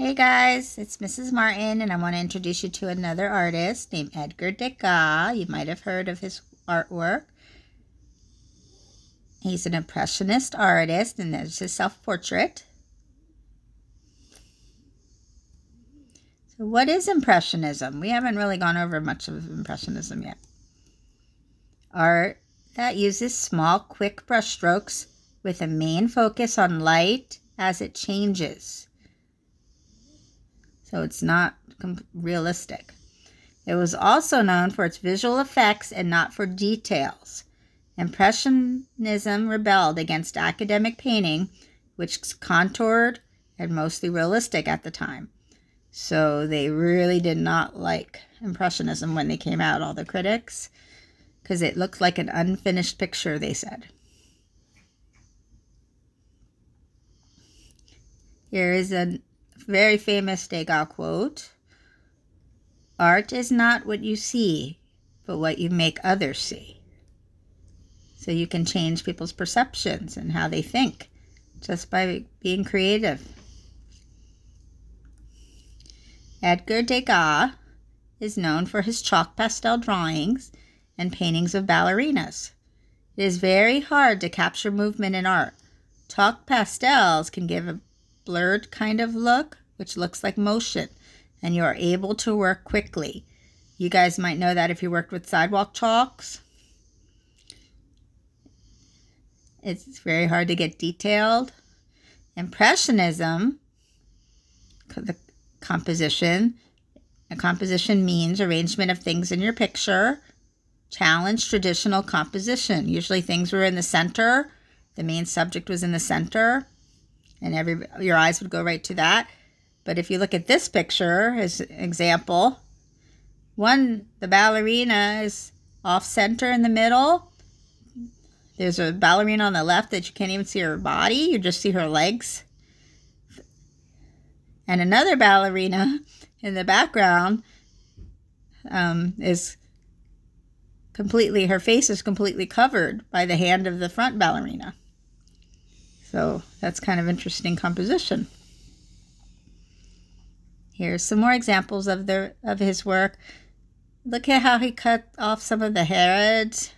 Hey guys, it's Mrs. Martin, and I want to introduce you to another artist named Edgar Degas. You might have heard of his artwork. He's an impressionist artist, and there's his self-portrait. So what is Impressionism? We haven't really gone over much of Impressionism yet. Art that uses small, quick brushstrokes with a main focus on light as it changes. So it's not realistic. It was also known for its visual effects and not for details. Impressionism rebelled against academic painting, which was contoured and mostly realistic at the time. So they really did not like Impressionism when they came out, all the critics, because it looked like an unfinished picture, they said. Here is a very famous Degas quote. Art is not what you see, but what you make others see. So you can change people's perceptions and how they think just by being creative. Edgar Degas is known for his chalk pastel drawings and paintings of ballerinas. It is very hard to capture movement in art. Chalk pastels can give a blurred kind of look, which looks like motion, and you are able to work quickly. You guys might know that if you worked with sidewalk chalks. It's very hard to get detailed. Impressionism, the composition. A composition means arrangement of things in your picture. Challenge traditional composition. Usually things were in the center. The main subject was in the center, and your eyes would go right to that. But if you look at this picture as an example, the ballerina is off center in the middle. There's a ballerina on the left that you can't even see her body. You just see her legs. And another ballerina in the background is her face is completely covered by the hand of the front ballerina. So that's kind of interesting composition. Here's some more examples of his work. Look at how he cut off some of the heads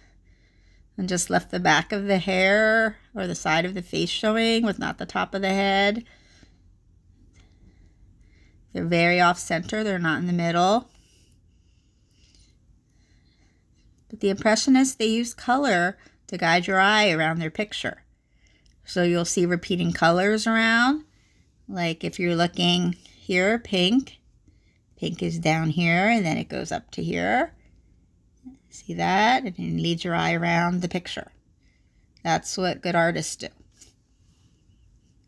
and just left the back of the hair or the side of the face showing with not the top of the head. They're very off center. They're not in the middle. But the Impressionists, they use color to guide your eye around their picture. So you'll see repeating colors around. Like if you're looking here, pink is down here, and then it goes up to here. See that? And it leads your eye around the picture. That's what good artists do.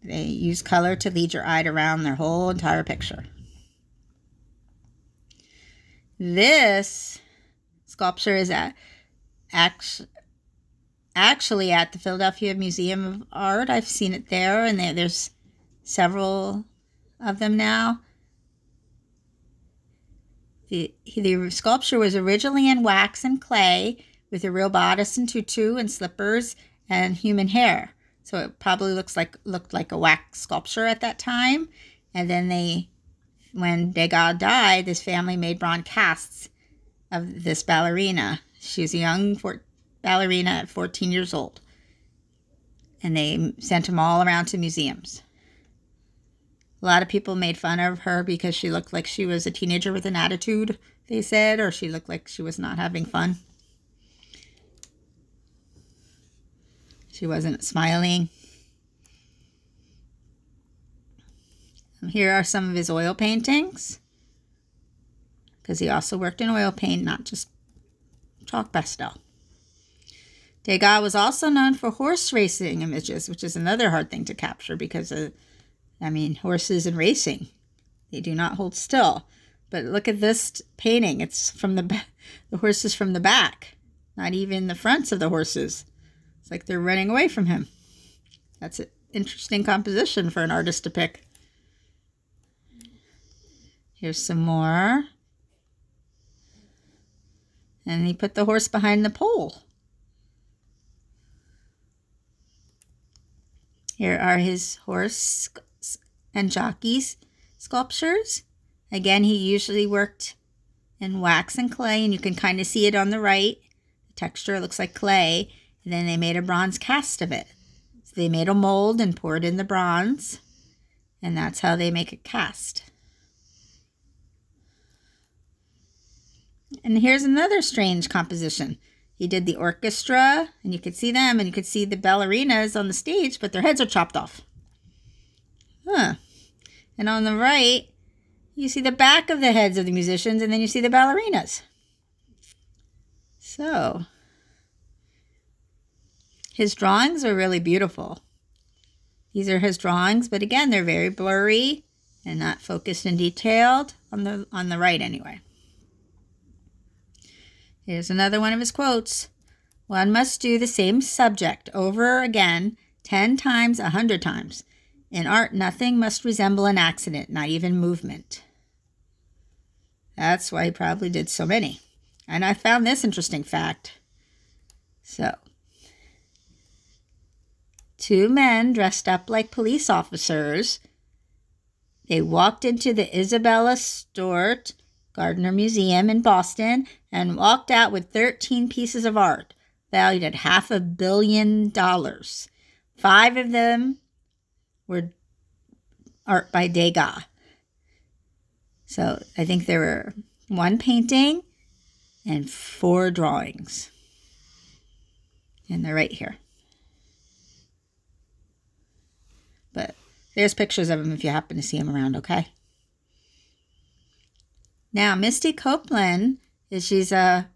They use color to lead your eye around their whole entire picture. This sculpture is actually at the Philadelphia Museum of Art. I've seen it there, and there's several of them now. The sculpture was originally in wax and clay with a real bodice and tutu and slippers and human hair. So it probably looked like a wax sculpture at that time. And then when Degas died, this family made bronze casts of this ballerina. She was a young ballerina at 14 years old. And they sent them all around to museums. A lot of people made fun of her because she looked like she was a teenager with an attitude, they said, or she looked like she was not having fun. She wasn't smiling. Here are some of his oil paintings, because he also worked in oil paint, not just chalk pastel. Degas was also known for horse racing images, which is another hard thing to capture because horses and racing, they do not hold still. But look at this painting. It's from the horses from the back, not even the fronts of the horses. It's like they're running away from him. That's an interesting composition for an artist to pick. Here's some more. And he put the horse behind the pole. Here are his horse and jockeys sculptures. Again, he usually worked in wax and clay, and you can kind of see it on the right. The texture looks like clay, and then they made a bronze cast of it. So they made a mold and poured in the bronze, and that's how they make a cast. And here's another strange composition. He did the orchestra, and you could see them, and you could see the ballerinas on the stage, but their heads are chopped off. And on the right, you see the back of the heads of the musicians, and then you see the ballerinas. So, his drawings are really beautiful. These are his drawings, but again, they're very blurry and not focused and detailed on the right anyway. Here's another one of his quotes. One must do the same subject over again 10 times, 100 times. In art, nothing must resemble an accident, not even movement. That's why he probably did so many. And I found this interesting fact. So, 2 men dressed up like police officers. They walked into the Isabella Stewart Gardner Museum in Boston and walked out with 13 pieces of art valued at $500 million. 5 of them were art by Degas. So I think there were 1 painting and 4 drawings. And they're right here. But there's pictures of them if you happen to see them around, okay? Now, Misty Copeland, she's a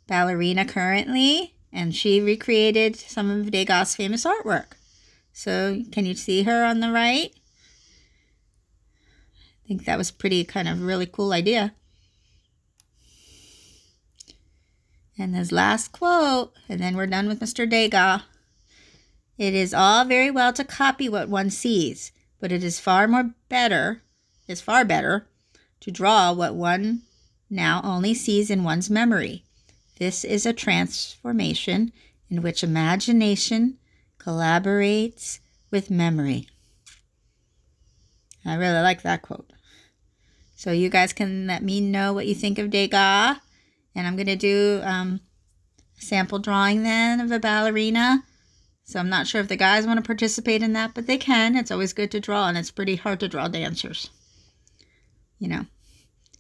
ballerina currently, and she recreated some of Degas' famous artwork. So, can you see her on the right? I think that was pretty kind of really cool idea. And his last quote, and then we're done with Mr. Degas. It is all very well to copy what one sees, but it is far better to draw what one now only sees in one's memory. This is a transformation in which imagination collaborates with memory. I really like that quote. So you guys can let me know what you think of Degas. And I'm going to do a sample drawing then of a ballerina. So I'm not sure if the guys want to participate in that, but they can. It's always good to draw, and it's pretty hard to draw dancers. You know.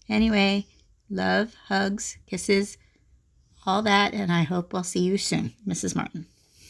Anyway, love, hugs, kisses, all that, and I hope we'll see you soon. Mrs. Martin.